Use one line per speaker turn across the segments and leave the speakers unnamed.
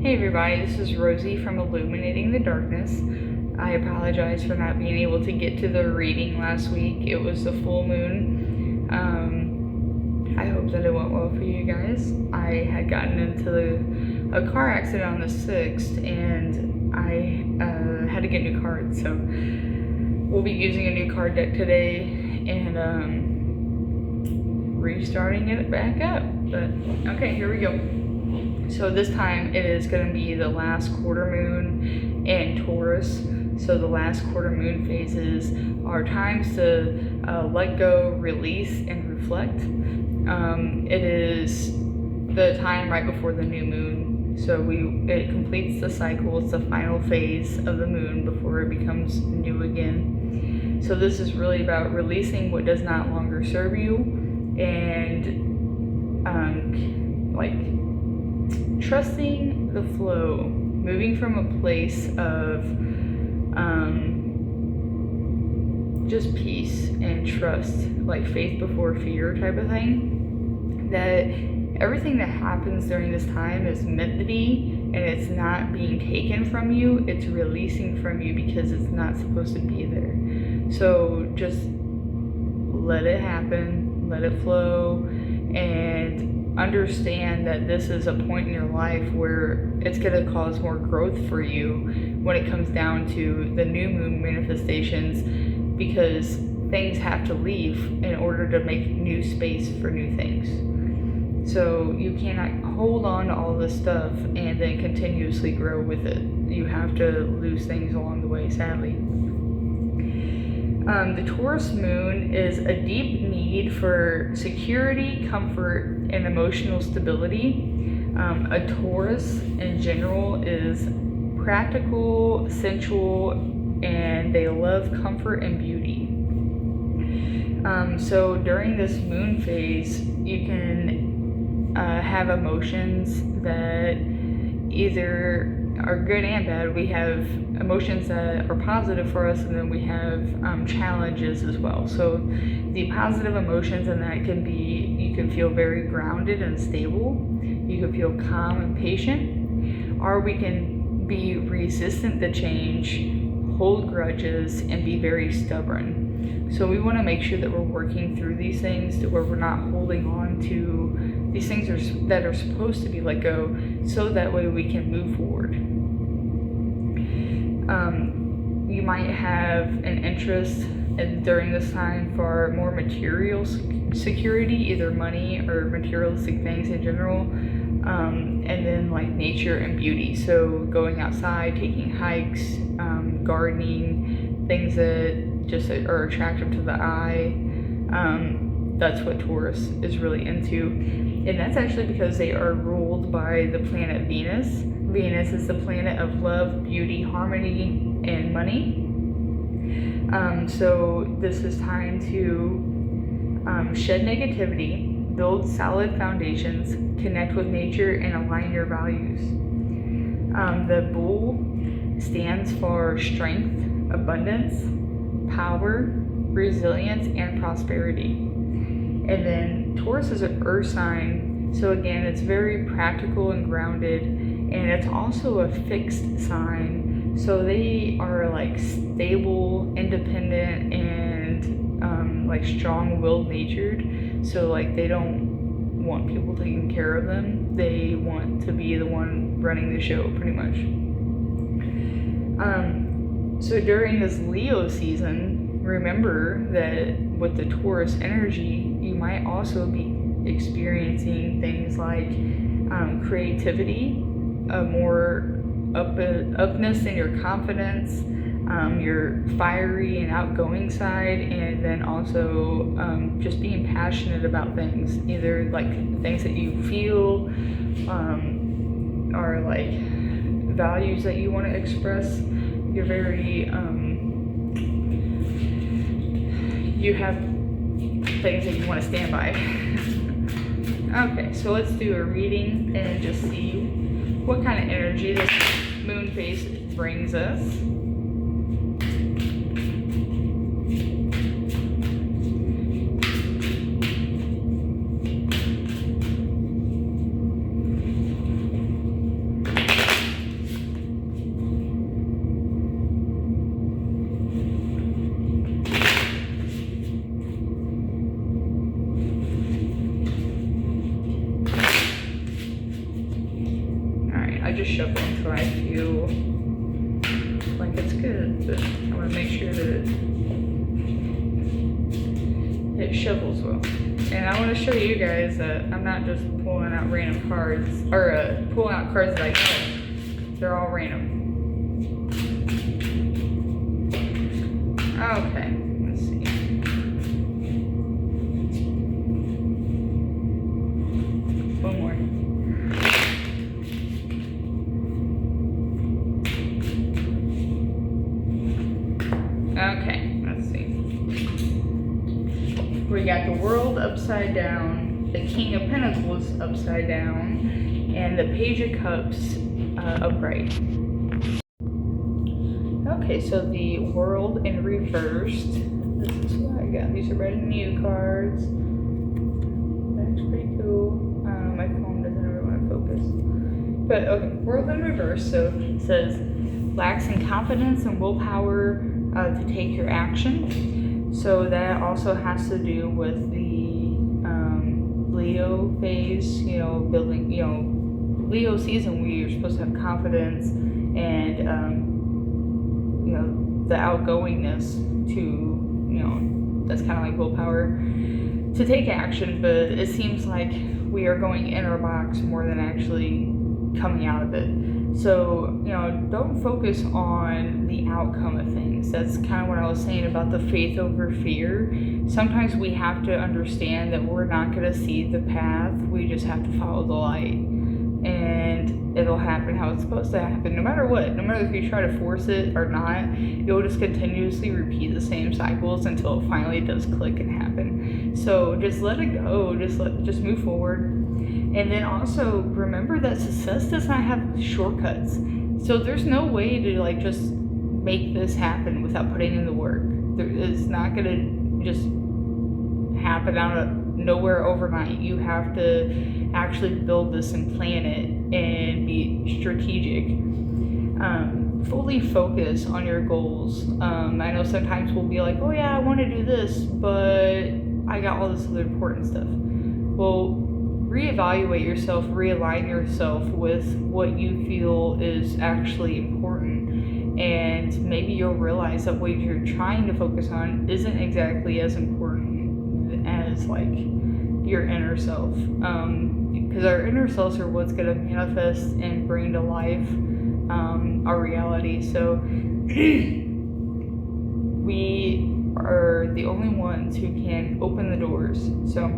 Hey everybody, this is Rosie from Illuminating the Darkness. I apologize for not being able to get to the reading last week. It was the full moon. I hope that it went well for you guys. I had gotten into a car accident on the 6th and I had to get new cards. So we'll be using a new card deck today and restarting it back up. But okay, here we go. So this time it is going to be the last quarter moon in Taurus. So the last quarter moon phases are times to let go, release, and reflect. It is the time right before the new moon. So it completes the cycle. It's the final phase of the moon before it becomes new again. So this is really about releasing what does not longer serve you and trusting the flow, moving from a place of just peace and trust, like faith before fear type of thing, that everything that happens during this time is meant to be, and it's not being taken from you, it's releasing from you because it's not supposed to be there. So just let it happen, let it flow, and understand that this is a point in your life where it's going to cause more growth for you when it comes down to the new moon manifestations, because things have to leave in order to make new space for new things. So you cannot hold on to all this stuff and then continuously grow with it. You have to lose things along the way, sadly. The Taurus moon is a deep need for security, comfort, and emotional stability. A Taurus in general is practical, sensual, and they love comfort and beauty. So during this moon phase, you can have emotions that either are good and bad. We have emotions that are positive for us, and then we have challenges as well. So the positive emotions in that can be, you can feel very grounded and stable, you can feel calm and patient, or we can be resistant to change, hold grudges, and be very stubborn. So we want to make sure that we're working through these things to where we're not holding on to these things that are supposed to be let go, so that way we can move forward. You might have an interest during this time for more material security, either money or materialistic things in general, and then like nature and beauty. So going outside, taking hikes, gardening, things that just are attractive to the eye. That's what Taurus is really into. And that's actually because they are ruled by the planet Venus. Venus is the planet of love, beauty, harmony, and money. So this is time to shed negativity, build solid foundations, connect with nature, and align your values. The bull stands for strength, abundance, power, resilience, and prosperity. And then Taurus is an earth sign, so again, it's very practical and grounded, and it's also a fixed sign, so they are like stable, independent, and like strong-willed natured. So like they don't want people taking care of them, they want to be the one running the show pretty much. So during this Leo season, remember that with the Taurus energy, you might also be experiencing things like creativity, a more upness in your confidence, your fiery and outgoing side, and then also just being passionate about things, either like things that you feel are like values that you want to express. You're very you have things that you want to stand by. Okay, so let's do a reading and just see what kind of energy this moon phase brings us. I just shuffle until I feel like it's good, but I want to make sure that it shuffles well. And I want to show you guys that I'm not just pulling out random cards, or pulling out cards that I know. They're all random. Okay, let's see. One more. Okay, let's see. We got the World upside down, the King of Pentacles upside down, and the Page of Cups upright. Okay, so the World in reversed. This is what I got. These are brand new cards. That's pretty cool. My phone doesn't ever want to focus. But okay, World in reverse. So it says, lacks in confidence and willpower to take your action. So that also has to do with the Leo phase, building, Leo season where you're supposed to have confidence and, the outgoingness to, that's kind of like willpower to take action, but it seems like we are going in our box more than actually coming out of it. So, don't focus on the outcome of things. That's kind of what I was saying about the faith over fear. Sometimes we have to understand that we're not going to see the path. We just have to follow the light. And it'll happen how it's supposed to happen, no matter what. No matter if you try to force it or not, you'll just continuously repeat the same cycles until it finally does click and happen. So just let it go. Just move forward. And then also remember that success does not have shortcuts. So there's no way to just make this happen without putting in the work. It's not gonna just happen out of nowhere overnight. You have to actually build this and plan it and be strategic. Fully focus on your goals. I know sometimes we'll be like, oh yeah, I want to do this, but I got all this other important stuff. Well, reevaluate yourself, realign yourself with what you feel is actually important, and maybe you'll realize that what you're trying to focus on isn't exactly as important as your inner self, because our inner selves are what's going to manifest and bring to life our reality. So we are the only ones who can open the doors. So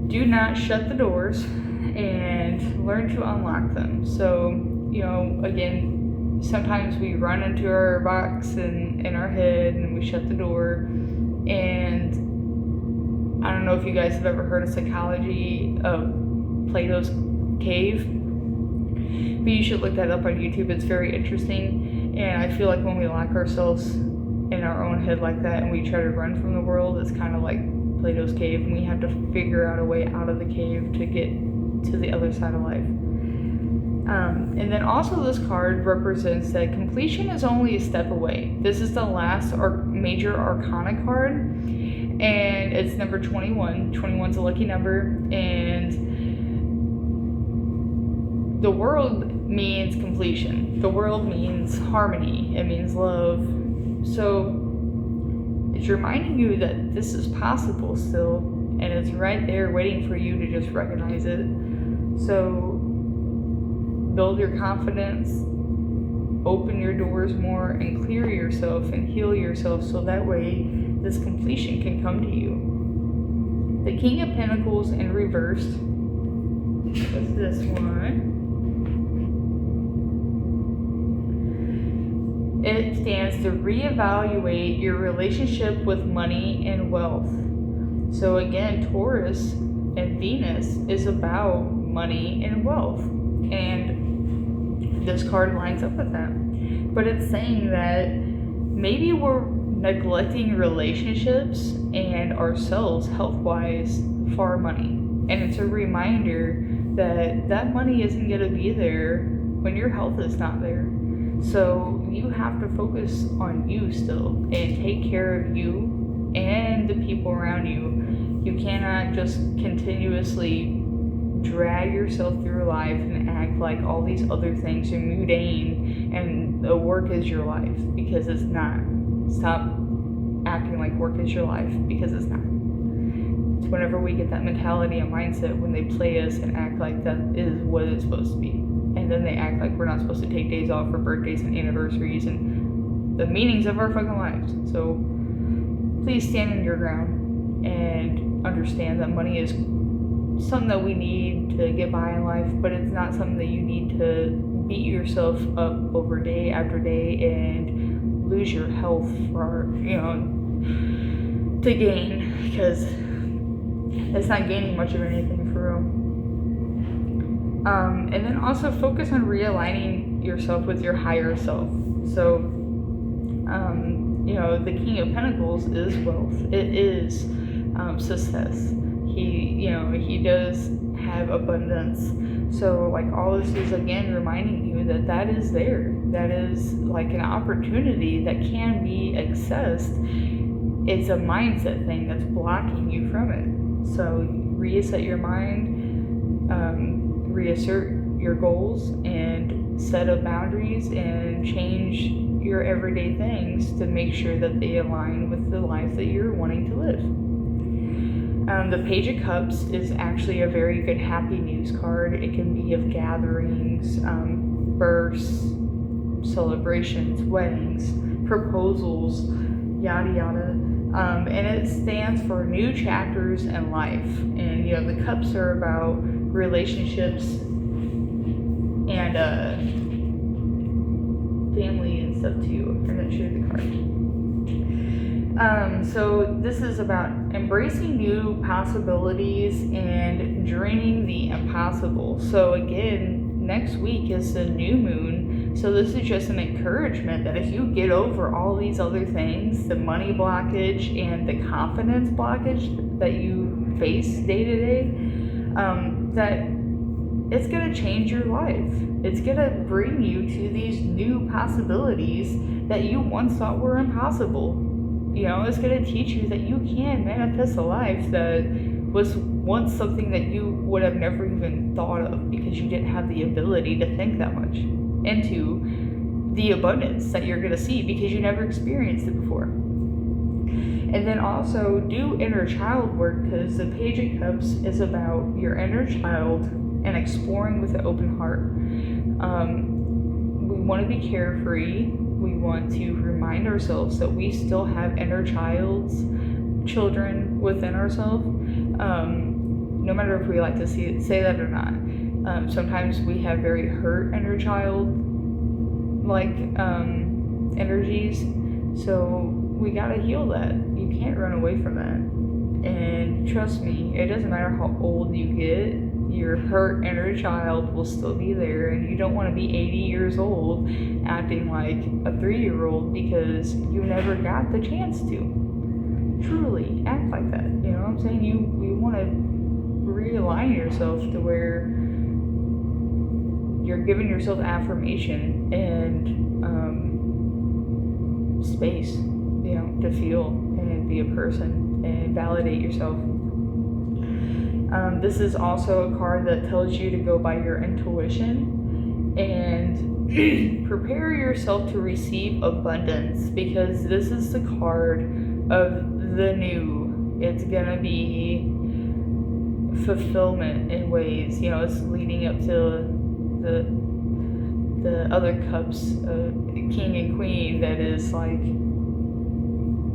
do not shut the doors and learn to unlock them. So, again, sometimes we run into our box and in our head and we shut the door. And I don't know if you guys have ever heard of psychology of Plato's cave, but you should look that up on YouTube. It's very interesting. And I feel like when we lock ourselves in our own head like that and we try to run from the world, it's kind of like Plato's cave, and we have to figure out a way out of the cave to get to the other side of life. And then also this card represents that completion is only a step away. This is the last major arcana card, and it's number 21. 21's a lucky number, and the world means completion. The world means harmony. It means love. So it's reminding you that this is possible still, and it's right there waiting for you to just recognize it. So build your confidence, open your doors more, and clear yourself and heal yourself so that way this completion can come to you. The King of Pentacles in reversed. What's this one? It stands to reevaluate your relationship with money and wealth. So again, Taurus and Venus is about money and wealth. And this card lines up with that. But it's saying that maybe we're neglecting relationships and ourselves health-wise for our money. And it's a reminder that that money isn't going to be there when your health is not there. So you have to focus on you still and take care of you and the people around you. You cannot just continuously drag yourself through life and act like all these other things are mundane and the work is your life, because it's not. Stop acting like work is your life, because it's not. It's whenever we get that mentality and mindset when they play us and act like that is what it's supposed to be. And then they act like we're not supposed to take days off for birthdays and anniversaries and the meanings of our fucking lives. So please stand in your ground and understand that money is something that we need to get by in life, but it's not something that you need to beat yourself up over day after day and lose your health for, to gain, because it's not gaining much of anything for real. And then also focus on realigning yourself with your higher self. So, the King of Pentacles is wealth. It is success. He does have abundance. So, like, all this is, again, reminding you that is there. That is, like, an opportunity that can be accessed. It's a mindset thing that's blocking you from it. So, reset your mind, reassert your goals, and set up boundaries, and change your everyday things to make sure that they align with the life that you're wanting to live. The Page of Cups is actually a very good happy news card. It can be of gatherings, births, celebrations, weddings, proposals, yada yada. And it stands for new chapters in life. And the cups are about relationships and family and stuff too. I'm not sure the card. So this is about embracing new possibilities and dreaming the impossible. So again, next week is the new moon. So this is just an encouragement that if you get over all these other things, the money blockage and the confidence blockage that you face day to day, that it's going to change your life. It's going to bring you to these new possibilities that you once thought were impossible. It's going to teach you that you can manifest a life that was once something that you would have never even thought of, because you didn't have the ability to think that much into the abundance that you're going to see, because you never experienced it before. And then also do inner child work, because the Page of Cups is about your inner child and exploring with an open heart. We want to be carefree. We want to remind ourselves that we still have inner children within ourselves, no matter if we like to say that or not. Sometimes we have very hurt inner child energies, so we gotta heal that. You can't run away from that. And trust me, it doesn't matter how old you get, your hurt inner child will still be there, and you don't want to be 80 years old acting like a 3-year-old because you never got the chance to truly act like that. You know what I'm saying? You want to realign yourself to where you're giving yourself affirmation and space, to feel and be a person and validate yourself. This is also a card that tells you to go by your intuition and prepare yourself to receive abundance, because this is the card of the new. It's gonna be fulfillment in ways. It's leading up to the other cups, King and Queen, that is like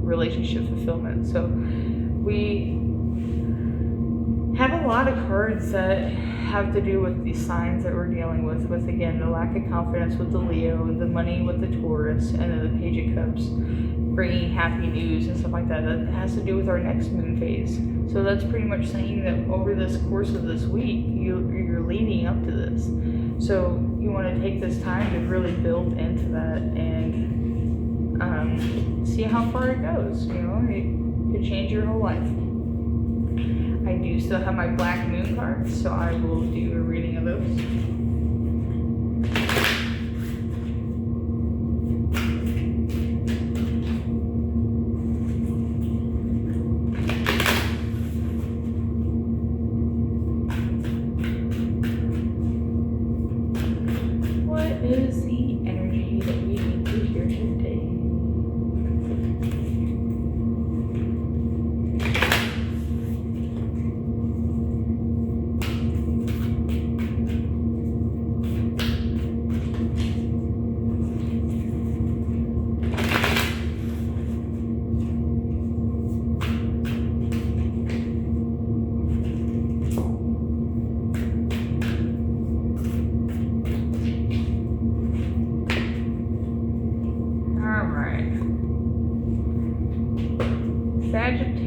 relationship fulfillment. So we have a lot of cards that have to do with these signs that we're dealing with again, the lack of confidence with the Leo, the money with the Taurus, and then the Page of Cups, bringing happy news and stuff like that. That has to do with our next moon phase. So that's pretty much saying that over this course of this week, you're leading up to this. So you want to take this time to really build into that and see how far it goes. It could change your whole life. I do still have my Black Moon cards, so I will do a reading of those.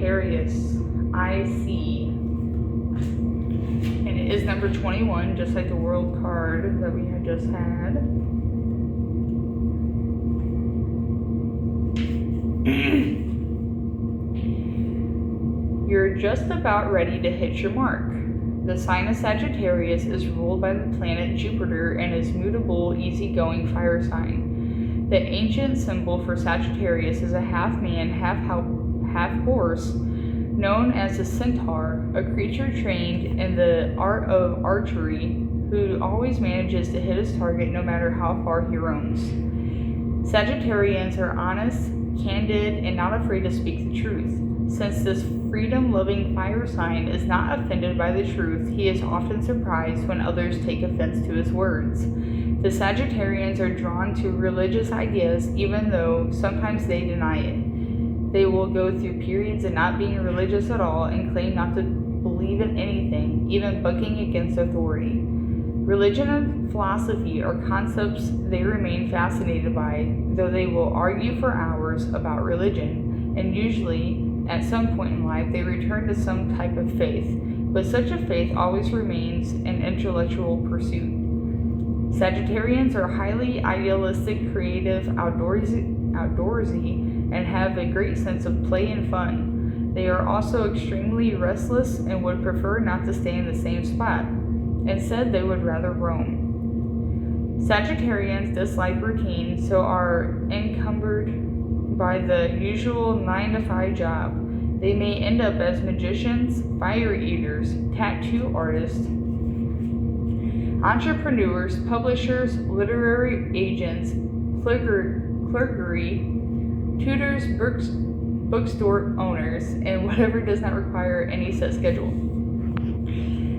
Sagittarius, IC. And it is number 21, just like the world card that we had just had. You're just about ready to hit your mark. The sign of Sagittarius is ruled by the planet Jupiter and is mutable, easygoing fire sign. The ancient symbol for Sagittarius is a half man, half horse, known as a centaur, a creature trained in the art of archery who always manages to hit his target no matter how far he roams. Sagittarians are honest, candid, and not afraid to speak the truth. Since this freedom-loving fire sign is not offended by the truth, he is often surprised when others take offense to his words. The Sagittarians are drawn to religious ideas even though sometimes they deny it. They will go through periods of not being religious at all and claim not to believe in anything, even bucking against authority. Religion and philosophy are concepts they remain fascinated by, though they will argue for hours about religion, and usually, at some point in life, they return to some type of faith, but such a faith always remains an intellectual pursuit. Sagittarians are highly idealistic, creative, outdoorsy, and have a great sense of play and fun. They are also extremely restless and would prefer not to stay in the same spot. Instead, they would rather roam. Sagittarians dislike routine, so are encumbered by the usual 9-to-5 job. They may end up as magicians, fire eaters, tattoo artists, entrepreneurs, publishers, literary agents, clergy, tutors, bookstore owners, and whatever does not require any set schedule.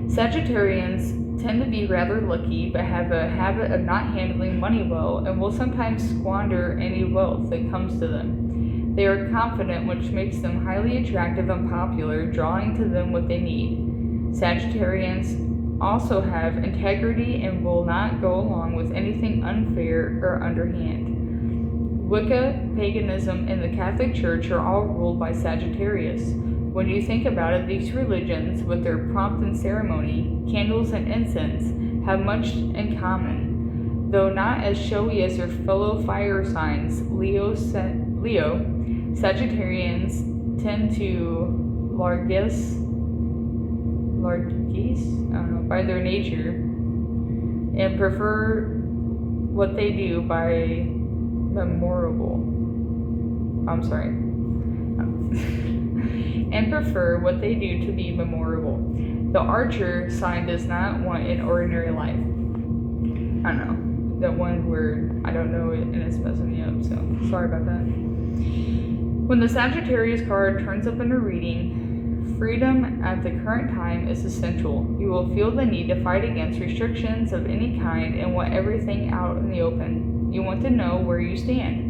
Sagittarians tend to be rather lucky, but have a habit of not handling money well and will sometimes squander any wealth that comes to them. They are confident, which makes them highly attractive and popular, drawing to them what they need. Sagittarians also have integrity and will not go along with anything unfair or underhand. Wicca, paganism, and the Catholic Church are all ruled by Sagittarius. When you think about it, these religions, with their pomp and ceremony, candles and incense, have much in common. Though not as showy as their fellow fire signs, Leo, Sagittarians tend to largesse, by their nature, and prefer what they do by to be memorable. The archer sign does not want an ordinary life. I don't know. That one word, I don't know it, and it's messing me up, so sorry about that. When the Sagittarius card turns up in a reading, freedom at the current time is essential. You will feel the need to fight against restrictions of any kind and want everything out in the open. You want to know where you stand.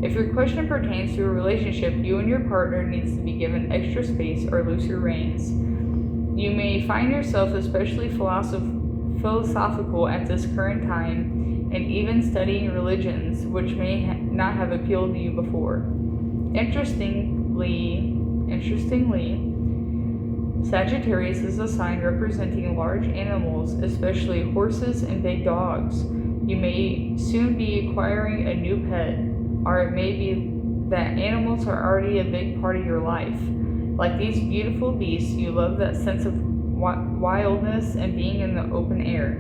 If your question pertains to a relationship, you and your partner needs to be given extra space or looser reins. You may find yourself especially philosophical at this current time, and even studying religions which may not have appealed to you before. Interestingly, Sagittarius is a sign representing large animals, especially horses and big dogs. You may soon be acquiring a new pet, or it may be that animals are already a big part of your life. Like these beautiful beasts, you love that sense of wildness and being in the open air.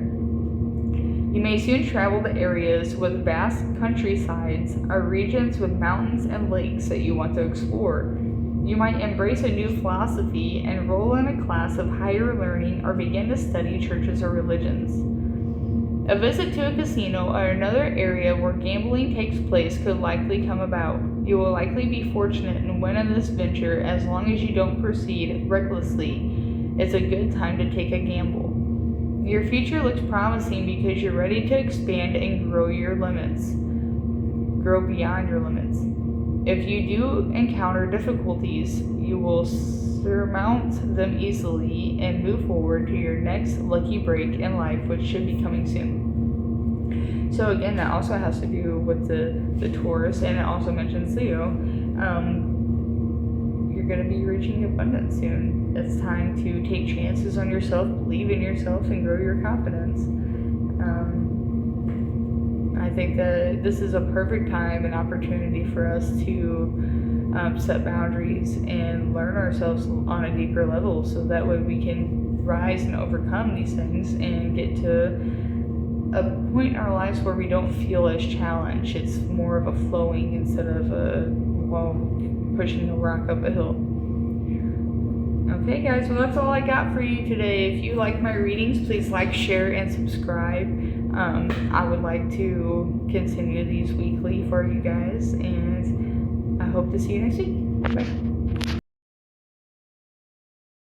You may soon travel to areas with vast countrysides or regions with mountains and lakes that you want to explore. You might embrace a new philosophy, enroll in a class of higher learning, or begin to study churches or religions. A visit to a casino or another area where gambling takes place could likely come about. You will likely be fortunate and win in this venture as long as you don't proceed recklessly. It's a good time to take a gamble. Your future looks promising because you're ready to expand and grow beyond your limits. If you do encounter difficulties, you will surmount them easily and move forward to your next lucky break in life, which should be coming soon. So again, that also has to do with the Taurus, and it also mentions Leo. You're going to be reaching abundance soon. It's time to take chances on yourself, believe in yourself, and grow your confidence. I think that this is a perfect time and opportunity for us to set boundaries and learn ourselves on a deeper level, so that way we can rise and overcome these things and get to a point in our lives where we don't feel as challenged. It's more of a flowing instead of pushing a rock up a hill. Okay guys, well that's all I got for you today. If you like my readings, please like, share, and subscribe. I would like to continue these weekly for you guys, and I hope to see you next week. Bye.